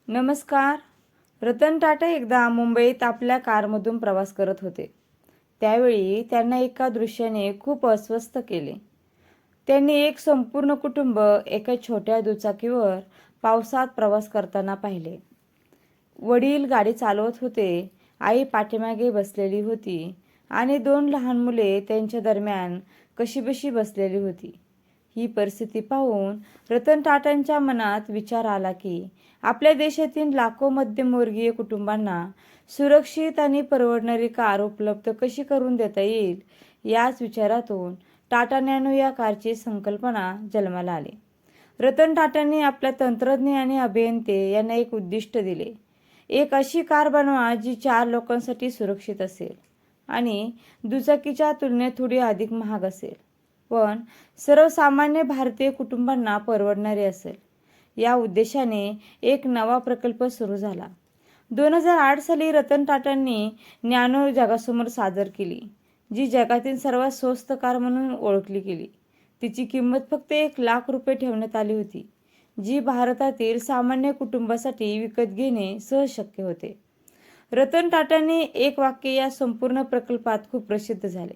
नमस्कार. रतन टाटा एकदा मुंबईत आपल्या कारमधून प्रवास करत होते. त्यावेळी त्यांना एका दृश्याने खूप अस्वस्थ केले. त्यांनी एक संपूर्ण कुटुंब एका छोट्या दुचाकीवर पावसात प्रवास करताना पाहिले. वडील गाडी चालवत होते, आई पाठीमागे बसलेली होती आणि दोन लहान मुले त्यांच्या दरम्यान कशीबशी बसलेली होती. ही परिस्थिती पाहून रतन टाटांच्या मनात विचार आला की आपल्या देशातील लाखो मध्यमवर्गीय कुटुंबांना सुरक्षित आणि परवडणारी कार उपलब्ध कशी करून देता येईल. याच विचारातून टाटा नॅनो या कारची संकल्पना जन्माला आली. रतन टाटांनी आपल्या तंत्रज्ञ आणि अभियंते यांना एक उद्दिष्ट दिले. एक अशी कार बनवा जी 4 लोकांसाठी सुरक्षित असेल आणि दुचाकीच्या तुलनेत थोडी अधिक महाग असेल, पण सर्वसामान्य भारतीय कुटुंबांना परवडणारी असेल. या उद्देशाने एक नवा प्रकल्प सुरू झाला. 2008 साली रतन टाटांनी नॅनो जगासमोर सादर केली, जी जगातील सर्वात स्वस्त कार म्हणून ओळखली गेली. तिची किंमत फक्त 1 लाख रुपये ठेवण्यात आली होती, जी भारतातील सामान्य कुटुंबासाठी विकत घेणे सहज शक्य होते. रतन टाटांनी एक वाक्य या संपूर्ण प्रकल्पात खूप प्रसिद्ध झाले.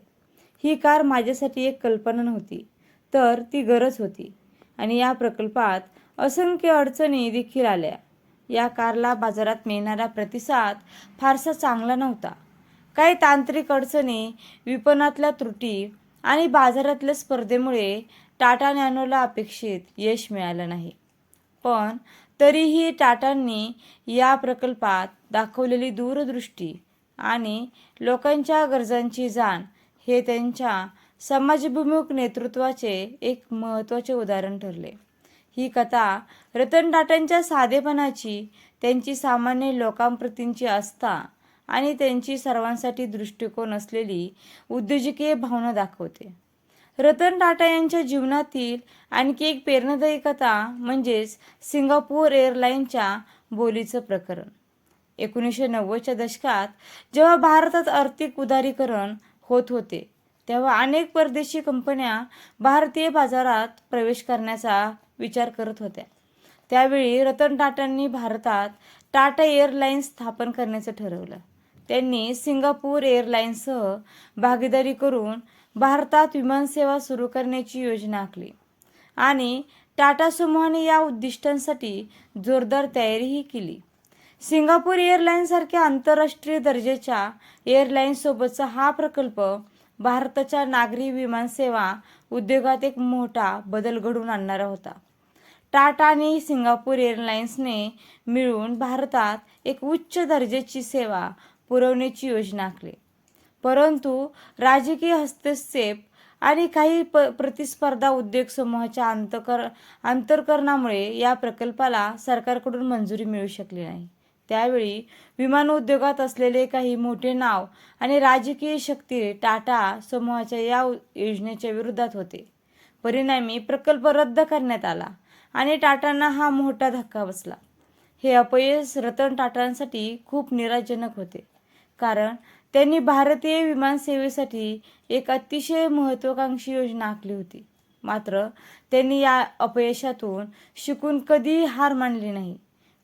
ही कार माझ्यासाठी एक कल्पना नव्हती, तर ती गरज होती. आणि या प्रकल्पात असंख्य अडचणी देखील आल्या. या कारला बाजारात मिळणारा प्रतिसाद फारसा चांगला नव्हता. काही तांत्रिक अडचणी, विपणनातल्या त्रुटी आणि बाजारातल्या स्पर्धेमुळे टाटा नॅनोला अपेक्षित यश मिळालं नाही. पण तरीही टाटांनी या प्रकल्पात दाखवलेली दूरदृष्टी आणि लोकांच्या गरजांची जाण हे त्यांच्या समाजभिमुख नेतृत्वाचे एक महत्त्वाचे उदाहरण ठरले. ही कथा रतन टाटांच्या साधेपणाची, त्यांची सामान्य लोकांप्रतींची आस्था आणि त्यांची सर्वांसाठी दृष्टिकोन असलेली उद्योजकीय भावना दाखवते. रतन टाटा यांच्या जीवनातील आणखी एक प्रेरणादायी कथा म्हणजेच सिंगापूर एअरलाईनच्या बोलीचं प्रकरण. 1990च्या दशकात जेव्हा भारतात आर्थिक उदारीकरण होत होते, तेव्हा अनेक परदेशी कंपन्या भारतीय बाजारात प्रवेश करण्याचा विचार करत होत्या. त्यावेळी रतन टाटांनी भारतात टाटा एअरलाइन्स स्थापन करण्याचं ठरवलं. त्यांनी सिंगापूर एअरलाइन्ससह भागीदारी करून भारतात विमानसेवा सुरू करण्याची योजना आखली आणि टाटा समूहाने या उद्दिष्टांसाठी जोरदार तयारीही केली. सिंगापूर एअरलाइन्ससारख्या आंतरराष्ट्रीय दर्जाच्या एअरलाइन्ससोबतचा हा प्रकल्प भारताच्या नागरी विमानसेवा उद्योगात एक मोठा बदल घडवून आणणारा होता. टाटा आणि सिंगापूर एअरलाइन्सने मिळून भारतात एक उच्च दर्जाची सेवा पुरवण्याची योजना आखली. परंतु राजकीय हस्तक्षेप आणि काही प्रतिस्पर्धा उद्योग समूहाच्या अंतर्करणामुळे या प्रकल्पाला सरकारकडून मंजुरी मिळू शकली नाही. त्यावेळी विमान उद्योगात असलेले काही मोठे नाव आणि राजकीय शक्ती टाटा समूहाच्या या योजनेच्या विरोधात होते. परिणामी प्रकल्प रद्द करण्यात आला आणि टाटांना हा मोठा धक्का बसला. हे अपयश रतन टाटांसाठी खूप निराशाजनक होते, कारण त्यांनी भारतीय विमानसेवेसाठी एक अतिशय महत्त्वाकांक्षी योजना आखली होती. मात्र त्यांनी या अपयशातून शिकून कधीही हार मानली नाही.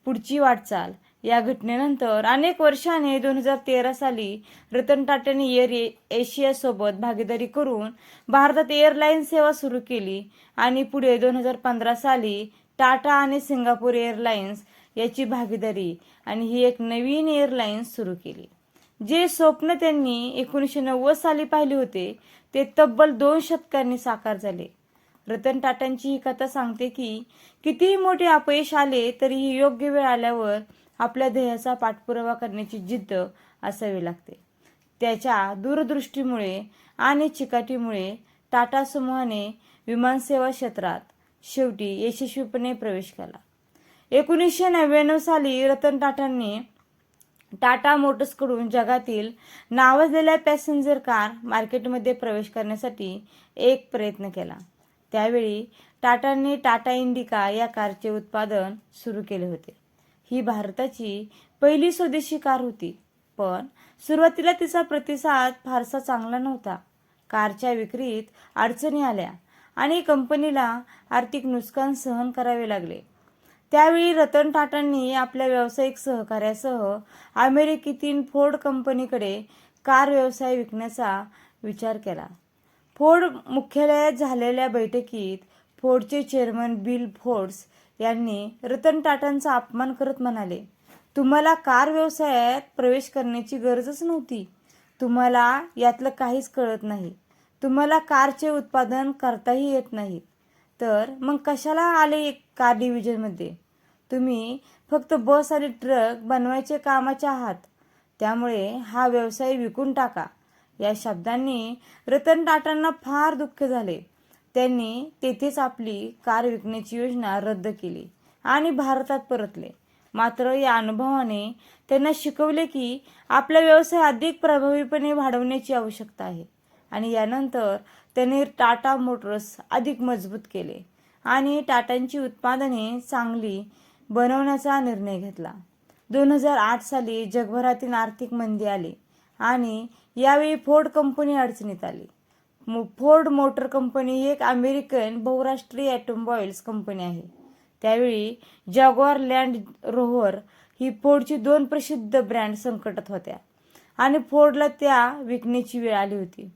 पुढची वाटचाल. या घटनेनंतर अनेक वर्षांनी 2013 साली रतन टाटांनी एअर एशियासोबत भागीदारी करून भारतात एअरलाईन सेवा सुरू केली आणि पुढे 2015 साली टाटा आणि सिंगापूर एअरलाइन्स याची भागीदारी आणि ही एक नवीन एअरलाइन्स सुरू केली. जे स्वप्न त्यांनी 1990 साली पाहिले होते ते तब्बल 2 शतकांनी साकार झाले. रतन टाटांची ही कथा सांगते की कितीही मोठे अपयश आले तरीही योग्य वेळ आल्यावर आपल्या ध्येयाचा पाठपुरावा करण्याची जिद्द असावी लागते. त्याच्या दूरदृष्टीमुळे आणि चिकाटीमुळे टाटा समूहाने विमानसेवा क्षेत्रात शेवटी यशस्वीपणे प्रवेश केला. 1999 साली रतन टाटांनी टाटा मोटर्सकडून जगातील नावाजलेल्या पॅसेंजर कार मार्केटमध्ये प्रवेश करण्यासाठी एक प्रयत्न केला. त्यावेळी टाटांनी टाटा इंडिका या कारचे उत्पादन सुरू केले होते. ही भारताची पहिली स्वदेशी कार होती, पण सुरुवातीला तिचा प्रतिसाद फारसा चांगला नव्हता. कारच्या विक्रीत अडचणी आल्या आणि कंपनीला आर्थिक नुकसान सहन करावे लागले. त्यावेळी रतन टाटांनी आपल्या व्यावसायिक सहकार्यासह अमेरिकेतील फोर्ड कंपनीकडे कार व्यवसाय विकण्याचा विचार केला. फोर्ड मुख्यालयात झालेल्या बैठकीत फोर्डचे चेअरमन बिल फोर्ड्स यांनी रतन टाटांचा अपमान करत म्हणाले, तुम्हाला कार व्यवसायात प्रवेश करण्याची गरजच नव्हती. तुम्हाला यातलं काहीच कळत नाही. तुम्हाला कारचे उत्पादन करताही येत नाही. तर मग कशाला आले कार डिव्हिजनमध्ये? तुम्ही फक्त बस आणि ट्रक बनवायचे कामाचे आहात. त्यामुळे हा व्यवसाय विकून टाका. या शब्दांनी रतन टाटांना फार दुःख झाले. त्यांनी तेथेच आपली कार विकण्याची योजना रद्द केली आणि भारतात परतले. मात्र या अनुभवाने त्यांना शिकवले की आपला व्यवसाय अधिक प्रभावीपणे वाढवण्याची आवश्यकता आहे. आणि यानंतर त्यांनी टाटा मोटर्स अधिक मजबूत केले आणि टाटांची उत्पादने चांगली बनवण्याचा निर्णय घेतला. 2008 साली जगभरातील आर्थिक मंदी आली आणि यावेळी फोर्ड कंपनी अडचणीत आली. फोर्ड मोटर कंपनी ही एक अमेरिकन बहुराष्ट्रीय ऑटोमोबाईल्स कंपनी आहे. त्यावेळी जॅग्वार लँड रोव्हर ही फोर्डची 2 प्रसिद्ध ब्रँड संकटात होत्या आणि फोर्डला त्या विकण्याची वेळ आली होती.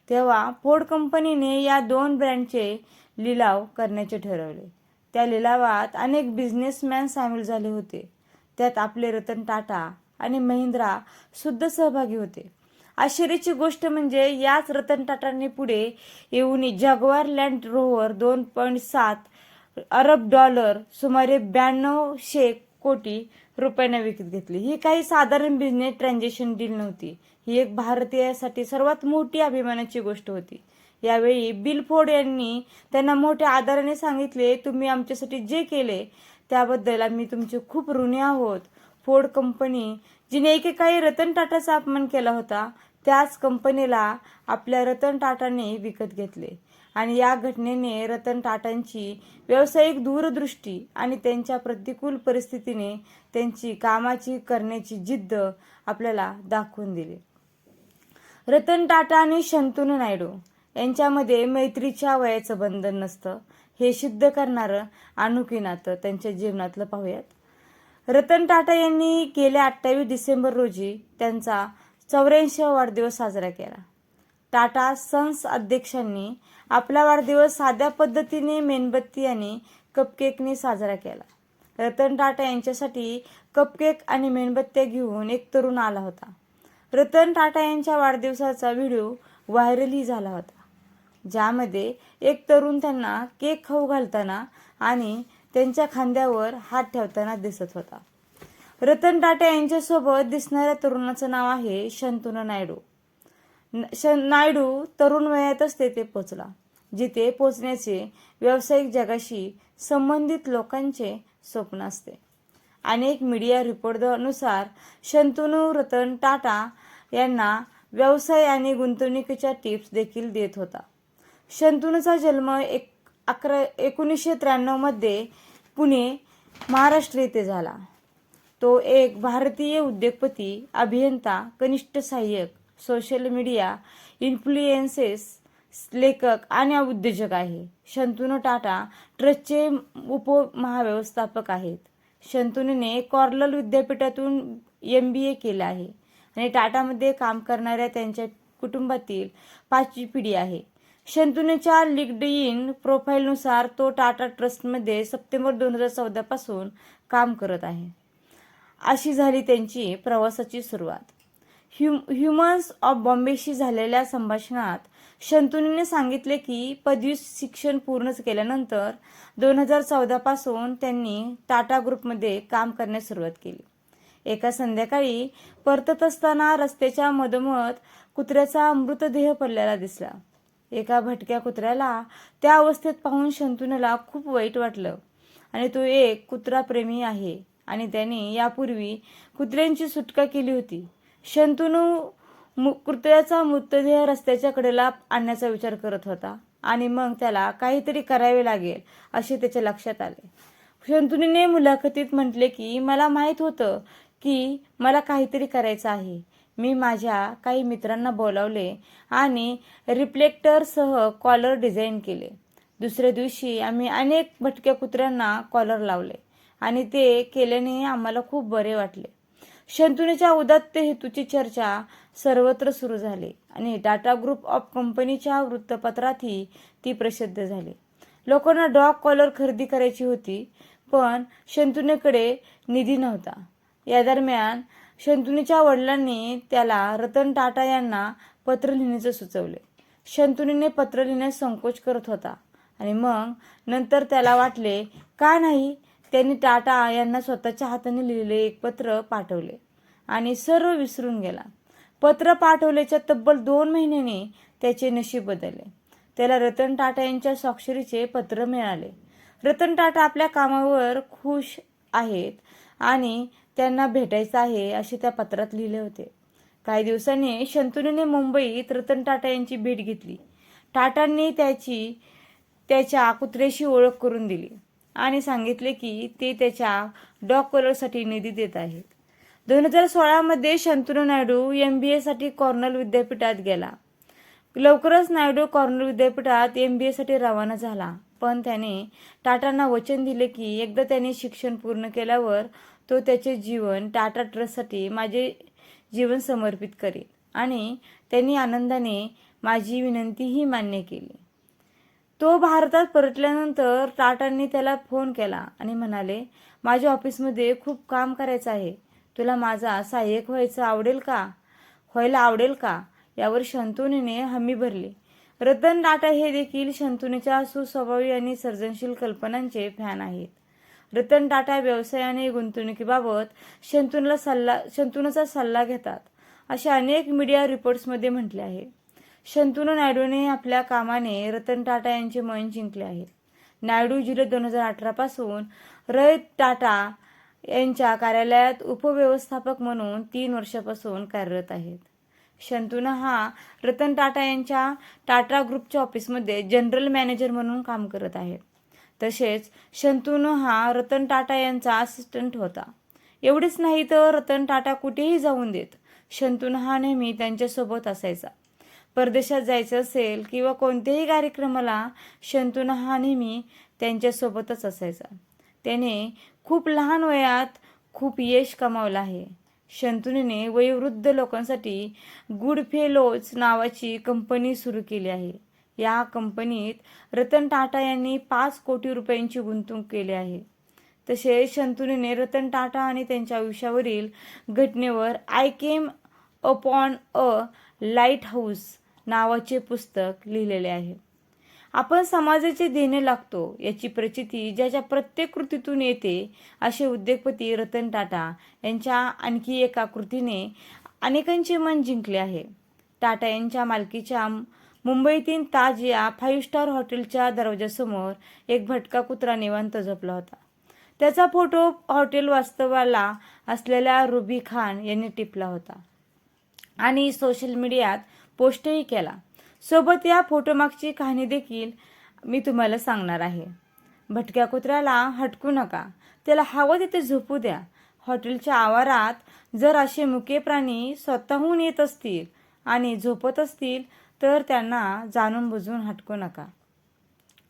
तेव्हा फोर्ड कंपनीने या 2 ब्रँडचे लिलाव करण्याचे ठरवले. त्या लिलावात अनेक बिझनेसमॅन सामील झाले होते. त्यात आपले रतन टाटा आणि महिंद्रा सुद्धा सहभागी होते. आश्चर्याची गोष्ट म्हणजे याच रतन टाटांनी पुढे येऊन जॅग्वार लँड रोव्हर 2.7 अरब डॉलर सुमारे 9200 कोटी रुपयांना विकत घेतली. ही काही साधारण बिझनेस ट्रान्झॅक्शन डील नव्हती. ही एक भारतीयासाठी सर्वात मोठी अभिमानाची गोष्ट होती. यावेळी बिल फोर्ड यांनी त्यांना मोठ्या आदराने सांगितले, तुम्ही आमच्यासाठी जे केले त्याबद्दल आम्ही तुमचे खूप ऋणी आहोत. फोर्ड कंपनी जिने एकेकाळी रतन टाटाचा अपमान केला होता त्याच कंपनीला आपल्या रतन टाटाने विकत घेतले आणि या घटनेने रतन टाटांची व्यावसायिक दूरदृष्टी आणि त्यांच्या प्रतिकूल परिस्थितीने त्यांची कामाची करण्याची जिद्द आपल्याला दाखवून दिली. रतन टाटा आणि शंतनू नायडू यांच्यामध्ये मैत्रीच्या वयाचं बंधन नसतं हे सिद्ध करणारं अनोखी नातं त्यांच्या जीवनातलं पाहूयात. रतन टाटा यांनी गेल्या 28 डिसेंबर रोजी त्यांचा 84वा वाढदिवस साजरा केला. टाटा सन्स अध्यक्षांनी आपला वाढदिवस साध्या पद्धतीने मेणबत्ती आणि कपकेकने साजरा केला. रतन टाटा यांच्यासाठी कपकेक आणि मेणबत्त्या घेऊन एक तरुण आला होता. रतन टाटा यांच्या वाढदिवसाचा व्हिडिओ व्हायरलही झाला होता, ज्यामध्ये एक तरुण त्यांना केक खाऊ घालताना आणि त्यांच्या खांद्यावर हात ठेवताना दिसत होता. रतन टाटा यांच्यासोबत दिसणाऱ्या तरुणाचं नाव आहे शंतनू नायडू. नायडू तरुण वयातच तेथे पोचला, जिथे पोचण्याचे व्यावसायिक जगाशी संबंधित लोकांचे स्वप्न असते. अनेक मीडिया रिपोर्टनुसार शंतनू रतन टाटा यांना व्यवसाय आणि गुंतवणुकीच्या टिप्स देखील देत होता. शंतनूचा जन्म 1993 मध्ये पुणे, महाराष्ट्र येथे झाला. तो एक भारतीय उद्योगपती, अभियंता, कनिष्ठ सहाय्यक, सोशल मीडिया इन्फ्लुएन्सेस, लेखक आणि उद्योजक आहे. शंतनू टाटा ट्रस्टचे उपमहाव्यवस्थापक आहेत. शंतनूने कॉर्नेल विद्यापीठातून MBA केले आहे आणि टाटामध्ये काम करणाऱ्या त्यांच्या कुटुंबातील 5वी पिढी आहे. शंतनूच्या लिंक्डइन प्रोफाईलनुसार तो टाटा ट्रस्टमध्ये सप्टेंबर 2014 पासून काम करत आहे. अशी झाली त्यांची प्रवासाची सुरुवात. ह्युमन्स ऑफ बॉम्बेशी झालेल्या संभाषणात शंतनूने सांगितले की पदवी शिक्षण पूर्ण केल्यानंतर 2014 पासून त्यांनी टाटा ग्रुपमध्ये काम करण्यास सुरुवात केली. एका संध्याकाळी परतत असताना रस्त्याच्या मधोमध कुत्र्याचा मृतदेह पडलेला दिसला. एका भटक्या कुत्र्याला त्या अवस्थेत पाहून शंतनूला खूप वाईट वाटलं आणि तो एक कुत्राप्रेमी आहे आणि त्याने यापूर्वी कुत्र्यांची सुटका केली होती. शंतनू कुत्र्याचा मृतदेह रस्त्याच्या कडेला आणण्याचा विचार करत होता आणि मग त्याला काहीतरी करावे लागेल असे त्याच्या लक्षात आले. शंतनूने मुलाखतीत म्हटले की मला माहीत होतं की मला काहीतरी करायचं आहे. मी माझ्या काही मित्रांना बोलावले आणि रिफ्लेक्टरसह कॉलर डिझाईन केले. दुसऱ्या दिवशी आम्ही अनेक भटक्या कुत्र्यांना कॉलर लावले आणि ते केल्याने आम्हाला खूप बरे वाटले. शंतनूच्या उदात्त हेतूची चर्चा सर्वत्र सुरू झाली आणि टाटा ग्रुप ऑफ कंपनीच्या वृत्तपत्रातही ती प्रसिद्ध झाली. लोकांना डॉग कॉलर खरेदी करायची होती, पण शंतनूकडे निधी नव्हता. या दरम्यान शंतनूच्या वडिलांनी त्याला रतन टाटा यांना पत्र लिहिण्याचे सुचवले. शंतनूने पत्र लिहिण्यास संकोच करत होता आणि मग नंतर त्याला वाटले का नाही, त्यांनी टाटा यांना स्वतःच्या हाताने लिहिलेले एक पत्र पाठवले आणि सर्व विसरून गेला. पत्र पाठवल्याच्या तब्बल 2 महिन्यांनी त्याचे नशीब बदलले. त्याला रतन टाटा यांच्या स्वाक्षरीचे पत्र मिळाले. रतन टाटा आपल्या कामावर खुश आहेत आणि त्यांना भेटायचं आहे असे त्या पत्रात लिहिले होते. काही दिवसांनी शंतनूने मुंबईत रतन टाटा यांची भेट घेतली. टाटांनी त्याच्या कुत्र्याशी ओळख करून दिली आणि सांगितले की ते त्याच्या डॉग कॉलरसाठी निधी देत आहेत. 2016 मध्ये शंतनू नायडू MBA साठी कॉर्नेल विद्यापीठात गेला. लवकरच नायडू कॉर्नेल विद्यापीठात MBA साठी रवाना झाला, पण त्याने टाटांना वचन दिले की एकदा त्याने शिक्षण पूर्ण केल्यावर तो त्याचे जीवन टाटा ट्रस्टसाठी माझे जीवन समर्पित करेल आणि त्यांनी आनंदाने माझी विनंतीही मान्य केली. तो भारतात परतल्यानंतर टाटांनी त्याला फोन केला आणि म्हणाले, माझ्या ऑफिसमध्ये खूप काम करायचं आहे, तुला माझा सहाय्यक व्हायला आवडेल का? यावर शंतनूने हमी भरली. रतन टाटा हे देखील शंतनूच्या सुस्वभावी आणि सर्जनशील कल्पनांचे फॅन आहेत. रतन टाटा व्यवसाय आणि गुंतवणुकीबाबत शंतनूचा सल्ला घेतात असे अनेक मीडिया रिपोर्ट्समध्ये म्हटले आहे. शंतनू नायडूने आपल्या कामाने रतन टाटा यांचे मन जिंकले आहे. नायडू जुलै 2018 पासून रतन टाटा यांच्या कार्यालयात उपव्यवस्थापक म्हणून 3 वर्षापासून कार्यरत आहेत. शंतनू हा रतन टाटा यांच्या टाटा ग्रुपच्या ऑफिसमध्ये जनरल मॅनेजर म्हणून काम करत आहे. तसेच शंतनू हा रतन टाटा यांचा असिस्टंट होता. एवढेच नाही तर रतन टाटा कुठेही जाऊन देत, शंतनू हा नेहमी त्यांच्यासोबत असायचा. परदेशात जायचं असेल किंवा कोणत्याही कार्यक्रमाला शंतनू हा नेहमी त्यांच्यासोबतच असायचा. त्याने खूप लहान वयात खूप यश कमावलं आहे. शंतनूने वयोवृद्ध लोकांसाठी गुड फेलोज नावाची कंपनी सुरू केली आहे. या कंपनीत रतन टाटा यांनी 5 कोटी रुपयांची गुंतवणूक केली आहे. तसेच शंतनूने रतन टाटा आणि त्यांच्या आयुष्यावरील घटनेवर I came upon a light house नावाचे पुस्तक लिहिलेले आहे. आपण समाजाचे देणे लागतो याची प्रचिती ज्याच्या प्रत्येक कृतीतून येते असे उद्योगपती रतन टाटा यांच्या आणखी एका कृतीने अनेकांचे मन जिंकले आहे. टाटा यांच्या मालकीच्या मुंबईतील ताज या 5 स्टार हॉटेलच्या दरवाजासमोर एक भटका कुत्रा निवांत झोपला होता. त्याचा फोटो हॉटेल वास्तव्याला असलेल्या रुबी खान यांनी टिपला होता आणि सोशल मीडियात पोस्टही केला. सोबत या फोटोमागची कहाणी देखील मी तुम्हाला सांगणार आहे. भटक्या कुत्र्याला हटकू नका, त्याला हवं तिथे झोपू द्या. हॉटेलच्या आवारात जर असे मुके प्राणी स्वतःहून येत असतील आणि झोपत असतील तर त्यांना जाणून बुजून हटकू नका,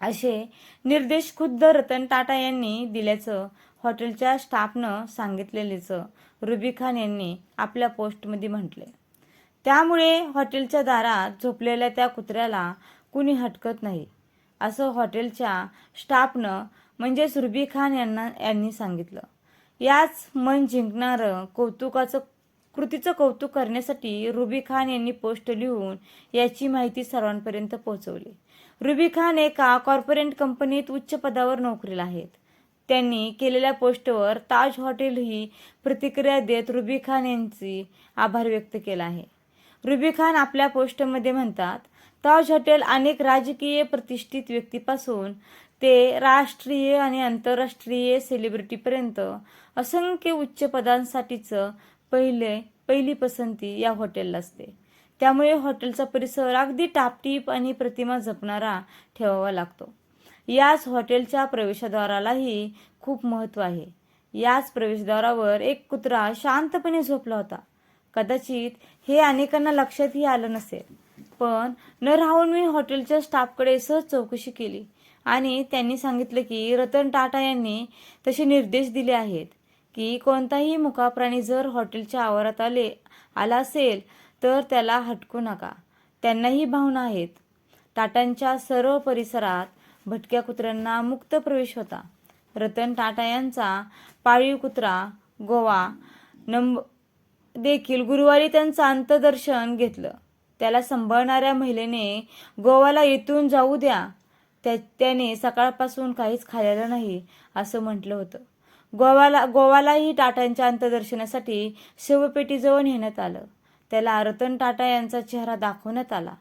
असे निर्देश खुद्द रतन टाटा यांनी दिल्याचं हॉटेलच्या स्टाफनं सांगितलेलेच रुबी खान यांनी आपल्या पोस्टमध्ये म्हटले. त्यामुळे हॉटेलच्या दारात झोपलेल्या त्या कुत्र्याला कुणी हटकत नाही असं हॉटेलच्या स्टाफनं म्हणजेच रुबी खान यांनी सांगितलं. याच मन जिंकणारं कृतीचं कौतुक करण्यासाठी रुबी खान यांनी पोस्ट लिहून याची माहिती सर्वांपर्यंत पोहोचवली. रुबी खान एका कॉर्पोरेट कंपनीत उच्च पदावर नोकरीला आहेत. त्यांनी केलेल्या पोस्टवर ताज हॉटेल ही प्रतिक्रिया देत रुबी खान यांची आभार व्यक्त केला आहे. रुबी खान आपल्या पोस्टमध्ये म्हणतात, ताज हॉटेल अनेक राजकीय प्रतिष्ठित व्यक्तीपासून ते राष्ट्रीय आणि आंतरराष्ट्रीय सेलिब्रिटीपर्यंत असंख्य उच्च पदांसाठीच पहिली पसंती या हॉटेलला असते. त्यामुळे हॉटेलचा परिसर अगदी टापटीप आणि प्रतिमा जपणारा ठेवावा लागतो. याच हॉटेलच्या प्रवेशद्वारालाही खूप महत्त्व आहे. याच प्रवेशद्वारावर एक कुत्रा शांतपणे झोपला होता. कदाचित हे अनेकांना लक्षातही आलं नसेल, पण न राहून मी हॉटेलच्या स्टाफकडे सहज चौकशी केली आणि त्यांनी सांगितलं की रतन टाटा यांनी तसे निर्देश दिले आहेत की कोणताही मुका प्राणी जर हॉटेलच्या आवारात आला असेल तर त्याला हटकू नका. त्यांनाही भावना आहेत. टाटांच्या सर्व परिसरात भटक्या कुत्र्यांना मुक्त प्रवेश होता. रतन टाटा यांचा पाळीव कुत्रा गोवा देखील गुरुवारी त्यांचं अंत्यदर्शन घेतलं. त्याला सांभाळणाऱ्या महिलेने गोवाला इथून जाऊ द्या, त्याने सकाळपासून काहीच खाल्लेलं नाही असं म्हटलं होतं. गोवालाही टाटांच्या अंत्यदर्शनासाठी शवपेटीजवळ नेण्यात आलं. त्याला रतन टाटा यांचा चेहरा दाखवण्यात आला.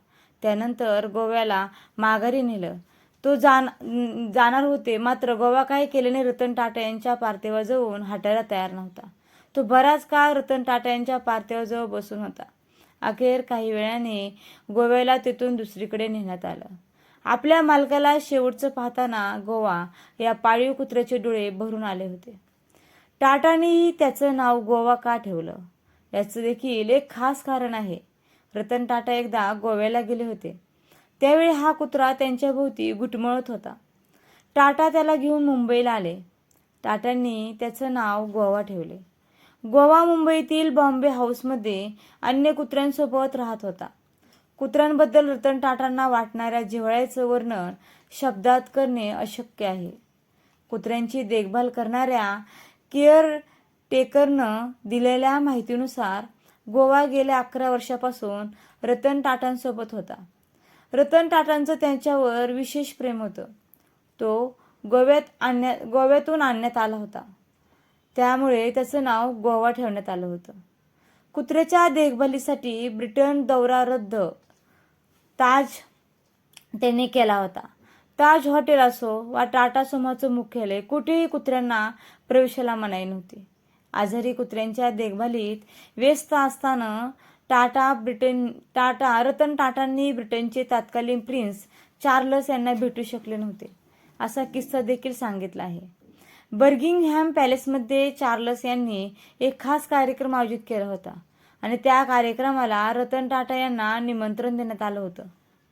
त्यानंतर गोव्याला माघारी नेलं. तो जाणार होते, मात्र गोवा काही केल्याने रतन टाटा यांच्या पार्थिवाजवळ हटायला तयार नव्हता. तो बराच काळ रतन टाटा यांच्या पार्थिवाजवळ बसून होता. अखेर काही वेळाने गोव्याला तेथून दुसरीकडे नेण्यात आलं. आपल्या मालकाला शेवटचं पाहताना गोवा या पाळीव कुत्र्याचे डोळे भरून आले होते. टाटांनीही त्याचं नाव गोवा का ठेवलं याचं देखील एक खास कारण आहे. रतन टाटा एकदा गोव्याला गेले होते. त्यावेळी हा कुत्रा त्यांच्या भोवती घुटमळत होता. टाटा त्याला घेऊन मुंबईला आले. टाटांनी त्याचं नाव गोवा ठेवले. गोवा मुंबईतील बॉम्बे हाऊसमध्ये अन्य कुत्र्यांसोबत राहत होता. कुत्र्यांबद्दल रतन टाटांना वाटणाऱ्या जिव्हाळ्याचं वर्णन शब्दात करणे अशक्य आहे. कुत्र्यांची देखभाल करणाऱ्या केअर टेकरनं दिलेल्या माहितीनुसार गोवा गेल्या 11 वर्षापासून रतन टाटांसोबत होता. रतन टाटांचं त्यांच्यावर विशेष प्रेम होतं. तो गोव्यातून आणण्यात आला होता, त्यामुळे त्याचं नाव गोवा ठेवण्यात आलं होतं. कुत्र्याच्या देखभालीसाठी ब्रिटन दौरा रद्द ताज त्यांनी केला होता. ताज हॉटेल असो वा टाटा समूहाचं मुख्यालय, कुठेही कुत्र्यांना प्रवेशाला मनाई नव्हती. आजारी कुत्र्यांच्या देखभालीत व्यस्त असताना रतन टाटांनी ब्रिटनचे तत्कालीन प्रिन्स चार्लस यांना भेटू शकले नव्हते असा किस्सा देखील सांगितला आहे. बर्मिंगहॅम पॅलेसमध्ये चार्लस यांनी एक खास कार्यक्रम आयोजित केला होता आणि त्या कार्यक्रमाला रतन टाटा यांना निमंत्रण देण्यात आलं होतं.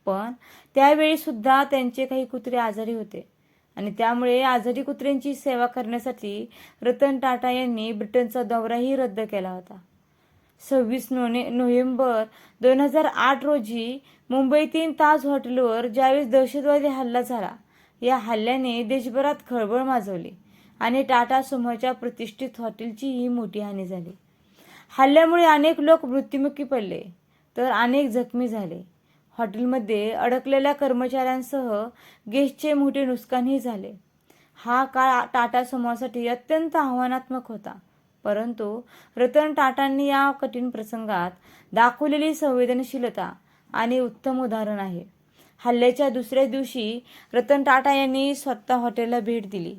पण त्यावेळी सुद्धा त्यांचे काही कुत्रे आजारी होते आणि त्यामुळे आजारी कुत्र्यांची सेवा करण्यासाठी रतन टाटा यांनी ब्रिटनचा दौराही रद्द केला होता. 26 नोव्हेंबर 2008 रोजी मुंबईतील ताज हॉटेलवर ज्यावेळेस दहशतवादी हल्ला झाला, या हल्ल्याने देशभरात खळबळ माजवली आणि टाटा समूहाच्या प्रतिष्ठित हॉटेलचीही मोठी हानी झाली. हल्ल्यामुळे अनेक लोक मृत्युमुखी पडले तर अनेक जखमी झाले. हॉटेलमध्ये अडकलेल्या कर्मचाऱ्यांसह गेस्टचे मोठे नुकसानही झाले. हा काळ टाटा समूहासाठी अत्यंत आव्हानात्मक होता, परंतु रतन टाटांनी या कठीण प्रसंगात दाखवलेली संवेदनशीलता आणि उत्तम उदाहरण आहे. हल्ल्याच्या दुसऱ्या दिवशी रतन टाटा यांनी स्वतः हॉटेलला भेट दिली.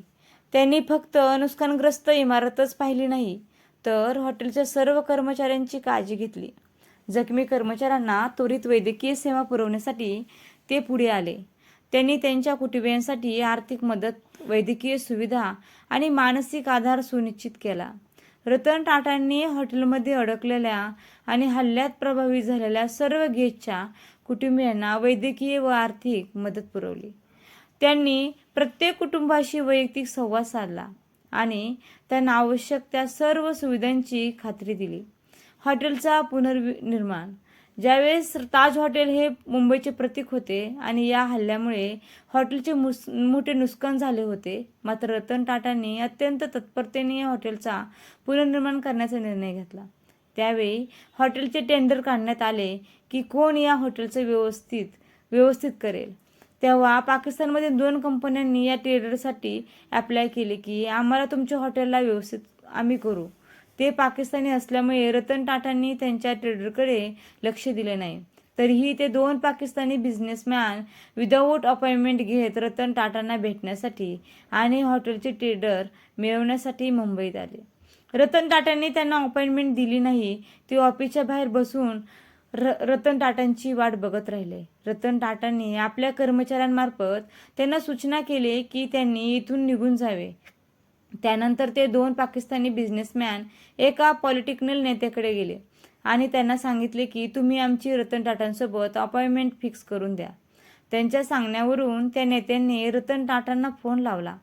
त्यांनी फक्त नुकसानग्रस्त इमारतच पाहिली नाही, तर हॉटेलच्या सर्व कर्मचाऱ्यांची काळजी घेतली. जखमी कर्मचाऱ्यांना त्वरित वैद्यकीय सेवा पुरवण्यासाठी ते पुढे आले. त्यांनी त्यांच्या कुटुंबियांसाठी आर्थिक मदत, वैद्यकीय सुविधा आणि मानसिक आधार सुनिश्चित केला. रतन टाटांनी हॉटेलमध्ये अडकलेल्या आणि हल्ल्यात प्रभावित झालेल्या सर्व गेस्टच्या कुटुंबियांना वैद्यकीय व आर्थिक मदत पुरवली. त्यांनी प्रत्येक कुटुंबाशी वैयक्तिक संवाद साधला आणि त्यांना आवश्यक त्या सर्व सुविधांची खात्री दिली. हॉटेलचा पुनर्निर्माण. ज्यावेळेस ताज हॉटेल हे मुंबईचे प्रतीक होते आणि या हल्ल्यामुळे हॉटेलचे मोठे नुकसान झाले होते, मात्र रतन टाटांनी अत्यंत तत्परतेने या हॉटेलचा पुनर्निर्माण करण्याचा निर्णय घेतला. त्यावेळी हॉटेलचे टेंडर काढण्यात आले की कोण या हॉटेलचं व्यवस्थित करेल. तेव्हा पाकिस्तानमध्ये 2 कंपन्यांनी या टेंडरसाठी अप्लाय केले की आम्हाला तुमच्या हॉटेलला व्यवस्थित आम्ही करू. ते पाकिस्तानी असल्यामुळे रतन टाटांनी त्यांच्या टेंडरकडे लक्ष दिले नाही. तरीही ते 2 पाकिस्तानी बिझनेसमॅन विदाऊट अपॉइंटमेंट घेत रतन टाटांना भेटण्यासाठी आणि हॉटेलचे टेंडर मिळवण्यासाठी मुंबईत आले. रतन टाटांनी त्यांना अपॉइंटमेंट दिली नाही. ते ऑफिसच्या बाहेर बसून रतन टाटांची वाट बघत राहिले. रतन टाटांनी आपल्या कर्मचाऱ्यांमार्फत त्यांना सूचना केली की त्यांनी इथून निघून जावे. त्यानंतर ते 2 पाकिस्तानी बिझनेसमॅन एका पॉलिटिकल नेत्याकडे गेले आणि त्यांना सांगितले की तुम्ही आमची रतन टाटांसोबत अपॉइंटमेंट फिक्स करून द्या. त्यांच्या सांगण्यावरून त्या नेत्यांनी रतन टाटांना फोन लावला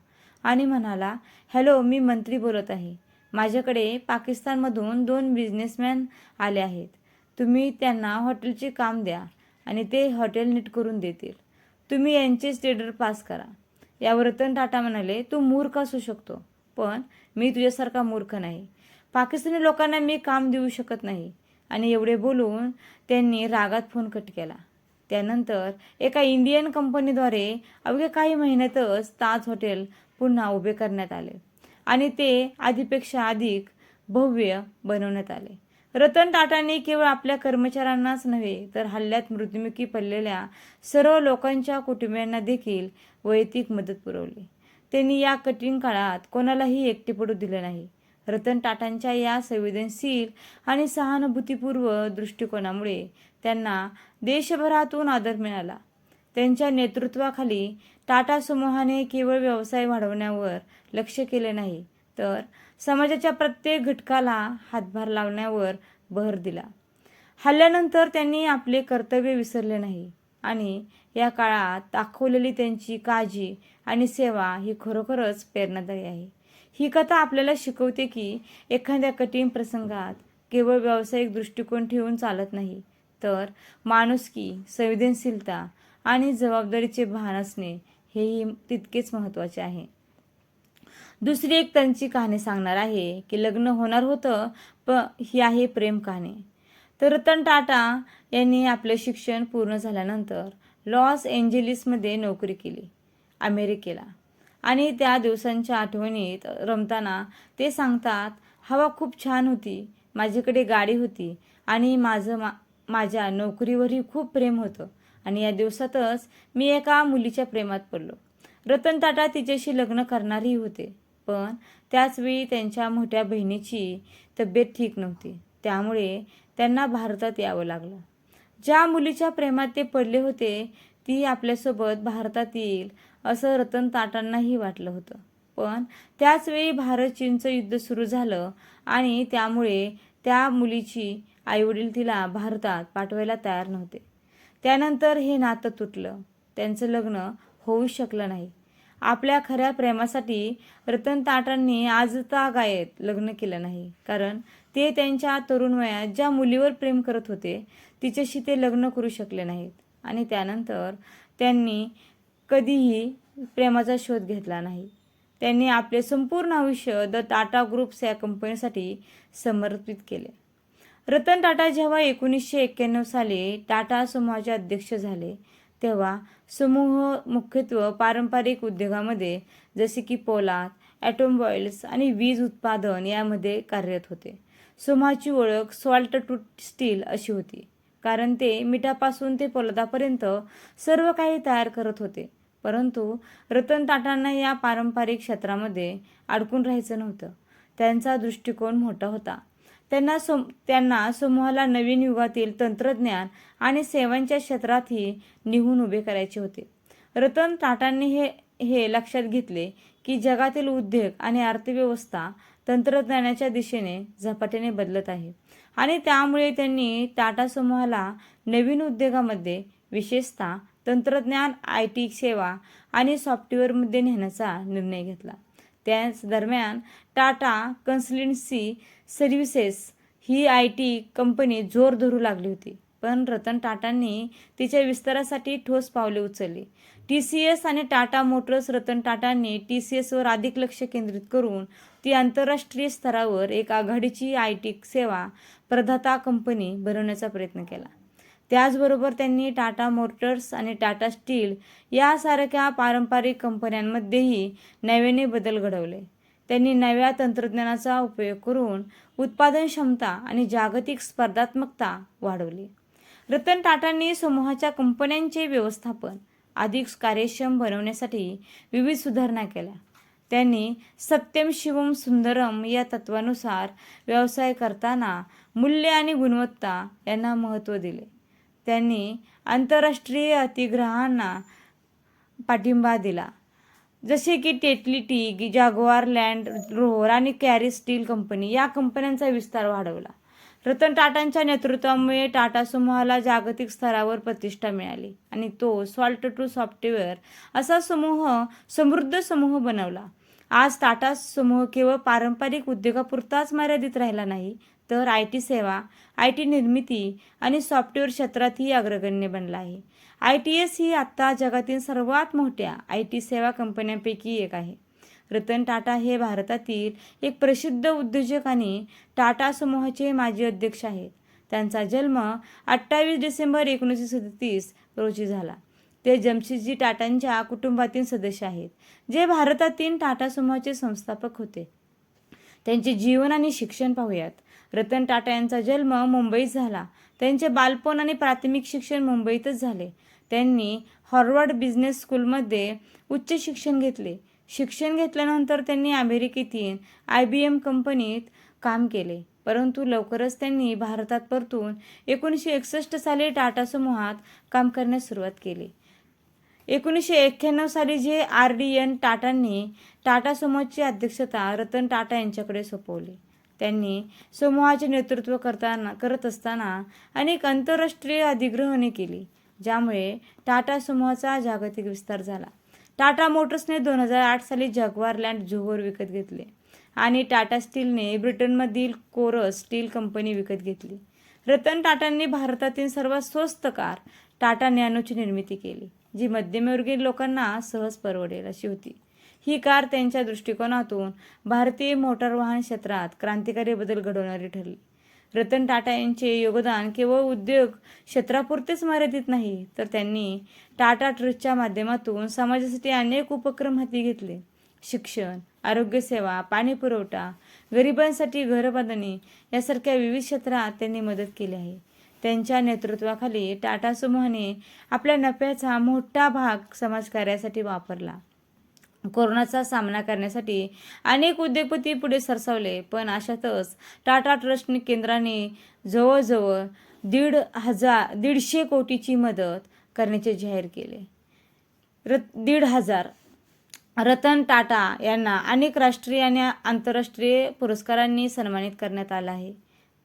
आणि म्हणाला, हॅलो, मी मंत्री बोलत आहे. माझ्याकडे पाकिस्तानमधून 2 बिझनेसमॅन आले आहेत. तुम्ही त्यांना हॉटेलचे काम द्या आणि ते हॉटेल नीट करून देतील. तुम्ही यांचेच टेंडर पास करा. यावर रतन टाटा म्हणाले, तू मूर्ख असू शकतो, पण मी तुझ्यासारखा मूर्ख नाही. पाकिस्तानी लोकांना मी काम देऊ शकत नाही. आणि एवढे बोलून त्यांनी रागात फोन कट केला. त्यानंतर एका इंडियन कंपनीद्वारे अवघ्या काही महिन्यातच ताज हॉटेल पुन्हा उभे करण्यात आले आणि ते आधीपेक्षा अधिक भव्य बनवण्यात आले. रतन टाटांनी केवळ आपल्या कर्मचाऱ्यांनाच नव्हे तर हल्ल्यात मृत्युमुखी पडलेल्या सर्व लोकांच्या कुटुंबियांना देखील वैयक्तिक मदत पुरवली. त्यांनी या कठीण काळात कोणालाही एकटे पडू दिले नाही. रतन टाटांच्या या संवेदनशील आणि सहानुभूतीपूर्व दृष्टिकोनामुळे त्यांना देशभरातून आदर मिळाला. त्यांच्या नेतृत्वाखाली टाटा समूहाने केवळ व्यवसाय वाढवण्यावर लक्ष केले नाही, तर समाजाच्या प्रत्येक घटकाला हातभार लावण्यावर भर दिला. हल्ल्यानंतर त्यांनी आपले कर्तव्य विसरले नाही आणि या काळात दाखवलेली त्यांची काळजी आणि सेवा ही खरोखरच प्रेरणादायी आहे. ही कथा आपल्याला शिकवते की एखाद्या कठीण प्रसंगात केवळ व्यावसायिक दृष्टिकोन ठेवून चालत नाही, तर माणुसकी, संवेदनशीलता आणि जबाबदारीचे भान असणे हेही तितकेच महत्त्वाचे आहे. दुसरी एक त्यांची कहाणी सांगणार आहे की लग्न होणार होतं, पण ही आहे प्रेम कहाणी. तर रतन टाटा यांनी आपले शिक्षण पूर्ण झाल्यानंतर लॉस एंजेलिसमध्ये नोकरी केली, अमेरिकेला. आणि त्या दिवसांच्या आठवणीत रमताना ते सांगतात, हवा खूप छान होती, माझ्याकडे गाडी होती आणि माझ्या नोकरीवरही खूप प्रेम होतं आणि या दिवसातच मी एका मुलीच्या प्रेमात पडलो. रतन टाटा तिच्याशी लग्न करणारही होते, पण त्याचवेळी त्यांच्या मोठ्या बहिणीची तब्येत ठीक नव्हती, त्यामुळे त्यांना भारतात यावं लागलं. ज्या मुलीच्या प्रेमात ते पडले होते ती आपल्यासोबत भारतात येईल असं रतन टाटांनाही वाटलं होतं. पण त्याचवेळी भारत चीनचं युद्ध सुरू झालं आणि त्यामुळे त्या मुलीची आईवडील तिला भारतात पाठवायला तयार नव्हते. त्यानंतर हे नातं तुटलं, त्यांचं लग्न होऊ शकलं नाही. आपल्या खऱ्या प्रेमासाठी रतन टाटांनी आजतागायत लग्न केलं नाही, कारण ते त्यांच्या तरुण वयात ज्या मुलीवर प्रेम करत होते तिच्याशी ते लग्न करू शकले नाहीत आणि त्यानंतर त्यांनी कधीही प्रेमाचा शोध घेतला नाही. त्यांनी आपले संपूर्ण आयुष्य द टाटा ग्रुप्स या कंपनीसाठी समर्पित केले. रतन टाटा जेव्हा 1991 साली टाटा समूहाचे अध्यक्ष झाले, तेव्हा समूह मुख्यत्वे पारंपरिक उद्योगामध्ये जसे की पोलाद, ऑटोमोबाईल्स आणि वीज उत्पादन यामध्ये कार्यरत होते. समूहाची ओळख सॉल्ट टू स्टील अशी होती, कारण ते मिठापासून ते पोलादापर्यंत सर्व काही तयार करत होते. परंतु रतन टाटांना या पारंपरिक क्षेत्रामध्ये अडकून राहायचं नव्हतं. त्यांचा दृष्टिकोन मोठा होता. त्यांना समूहाला नवीन युगातील तंत्रज्ञान आणि सेवांच्या क्षेत्रातही निवून उभे करायचे होते. रतन टाटांनी हे लक्षात घेतले की जगातील उद्योग आणि अर्थव्यवस्था तंत्रज्ञानाच्या दिशेने झपाट्याने बदलत आहे आणि त्यामुळे त्यांनी टाटा समूहाला नवीन उद्योगामध्ये, विशेषतः तंत्रज्ञान, IT सेवा आणि सॉफ्टवेअरमध्ये नेण्याचा निर्णय घेतला. त्याच दरम्यान Tata consultancy services he IT company जोर धरू लागली होती, पण रतन टाटांनी तिच्या विस्तारासाठी ठोस पावले उचलली. TCS आणि टाटा मोटर्स रतन टाटांनी TCSवर अधिक लक्ष केंद्रित करून ती आंतरराष्ट्रीय स्तरावर एक आघाडीची IT सेवा प्रदाता कंपनी बनवण्याचा प्रयत्न केला. त्याचबरोबर त्यांनी टाटा मोटर्स आणि टाटा स्टील यासारख्या पारंपरिक कंपन्यांमध्येही नव्याने बदल घडवले. त्यांनी नव्या तंत्रज्ञानाचा उपयोग करून उत्पादन क्षमता आणि जागतिक स्पर्धात्मकता वाढवली. रतन टाटांनी समूहाच्या कंपन्यांचे व्यवस्थापन अधिक कार्यक्षम बनवण्यासाठी विविध सुधारणा केल्या. त्यांनी सत्यम शिवम सुंदरम या तत्वानुसार व्यवसाय करताना मूल्य आणि गुणवत्ता यांना महत्त्व दिले. त्यांनी आंतरराष्ट्रीय अतिग्रहांना पाठिंबा दिला, जसे की Tetley tea, jaguar land Rover आणि कॅरी स्टील कंपनी या कंपन्यांचा विस्तार वाढवला. रतन टाटांच्या नेतृत्वामुळे टाटा समूहाला जागतिक स्तरावर प्रतिष्ठा मिळाली आणि तो सॉल्ट टू सॉफ्टवेअर असा समृद्ध समूह बनवला. आज टाटा समूह केवळ पारंपरिक उद्योगापुरताच मर्यादित राहिला नाही, तर IT सेवा, IT निर्मिती आणि सॉफ्टवेअर क्षेत्रातही अग्रगण्य बनला आहे. ITS ही आता जगातील सर्वात मोठ्या IT सेवा कंपन्यांपैकी एक आहे. रतन टाटा हे भारतातील एक प्रसिद्ध उद्योजक आणि टाटा समूहाचे माजी अध्यक्ष आहेत. त्यांचा जन्म 28 डिसेंबर 1937 रोजी झाला. ते जमशेदजी टाटांच्या कुटुंबातील सदस्य आहेत, जे भारतातील टाटा समूहाचे संस्थापक होते. त्यांचे जीवन आणि शिक्षण पाहूयात. रतन टाटा यांचा जन्म मुंबईत झाला. त्यांचे बालपण आणि प्राथमिक शिक्षण मुंबईतच झाले. त्यांनी हार्वर्ड बिझनेस स्कूलमध्ये उच्च शिक्षण घेतले. शिक्षण घेतल्यानंतर त्यांनी अमेरिकेतील IBM कंपनीत काम केले, परंतु लवकरच त्यांनी भारतात परतून 1961 साली टाटा समूहात काम करण्यास सुरुवात केली. 1991 साली RDN टाटांनी टाटा समूहाची अध्यक्षता रतन टाटा यांच्याकडे सोपवली. त्यांनी समूहाचे नेतृत्व करत असताना अनेक आंतरराष्ट्रीय अधिग्रहणे केली, ज्यामुळे टाटा समूहाचा जागतिक विस्तार झाला. टाटा मोटर्सने 2008 साली जगवार लँड जोहर विकत घेतले आणि टाटा स्टीलने ब्रिटनमधील कोरस स्टील कंपनी विकत घेतली. रतन टाटांनी भारतातील सर्वात स्वस्त कार टाटा नॅनोची निर्मिती केली, जी मध्यमवर्गीय लोकांना सहज परवडेल अशी होती. ही कार त्यांच्या दृष्टिकोनातून भारतीय मोटार वाहन क्षेत्रात क्रांतिकारी बदल घडवणारी ठरली. रतन टाटा यांचे योगदान केवळ उद्योग क्षेत्रापुरतेच मर्यादित नाही, तर त्यांनी टाटा ट्रस्टच्या माध्यमातून समाजासाठी अनेक उपक्रम हाती घेतले. शिक्षण, आरोग्यसेवा, पाणी पुरवठा, गरिबांसाठी घरबांधणी यासारख्या विविध क्षेत्रात त्यांनी मदत केली आहे. त्यांच्या नेतृत्वाखाली टाटा समूहाने आपल्या नफ्याचा मोठा भाग समाजकार्यासाठी वापरला. कोरोनाचा सामना करण्यासाठी अनेक उद्योगपती पुढे सरसावले, पण अशातच टाटा ट्रस्ट केंद्राने जवळजवळ 1,500 कोटीची मदत करण्याचे जाहीर केले. 1,500. रतन टाटा यांना अनेक राष्ट्रीय आणि आंतरराष्ट्रीय पुरस्कारांनी सन्मानित करण्यात आलं आहे.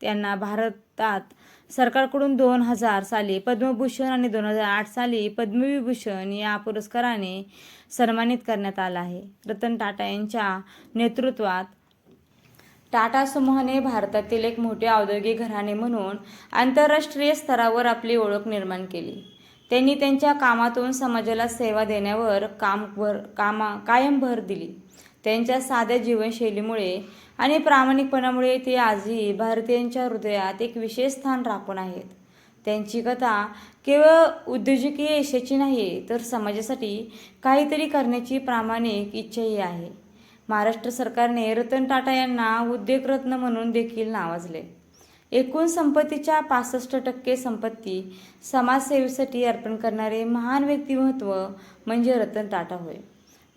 त्यांना भारतात सरकारकडून 2000 साली पद्मभूषण आणि 2008 साली पद्मविभूषण या पुरस्काराने सन्मानित करण्यात आलं आहे. रतन टाटा यांच्या नेतृत्वात टाटा समूहाने भारतातील एक मोठे औद्योगिक घराणे म्हणून आंतरराष्ट्रीय स्तरावर आपली ओळख निर्माण केली. त्यांनी त्यांच्या कामातून समाजाला सेवा देण्यावर कायम भर दिली. त्यांच्या साध्या जीवनशैलीमुळे आणि प्रामाणिकपणामुळे ते आजही भारतीयांच्या हृदयात एक विशेष स्थान राखून आहेत. त्यांची कथा केवळ उद्योजकीय यशाची नाही, तर समाजासाठी काहीतरी करण्याची प्रामाणिक इच्छाही आहे. महाराष्ट्र सरकारने रतन टाटा यांना उद्योगरत्न म्हणून देखील नावाजले. एकूण संपत्तीच्या 65% संपत्ती समाजसेवेसाठी अर्पण करणारे महान व्यक्तिमत्व म्हणजे रतन टाटा होय.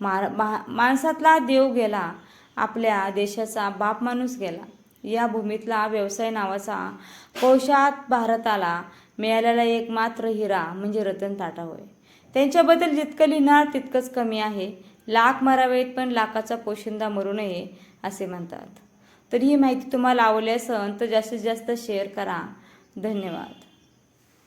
माणसातला देव गेला, आपल्या देशाचा बाप माणूस गेला. या भूमीतला व्यवसाय नावाचा कोशात भारताला मिळालेला एकमात्र हिरा म्हणजे रतन टाटा होय. त्यांच्याबद्दल जितकं लिहिणार तितकंच कमी आहे. लाख मरावेत पण लाखाचा पोशिंदा मरू नये असे म्हणतात. तर ही माहिती तुम्हाला आवडली असेल तर जास्तीत जास्त शेअर करा. धन्यवाद.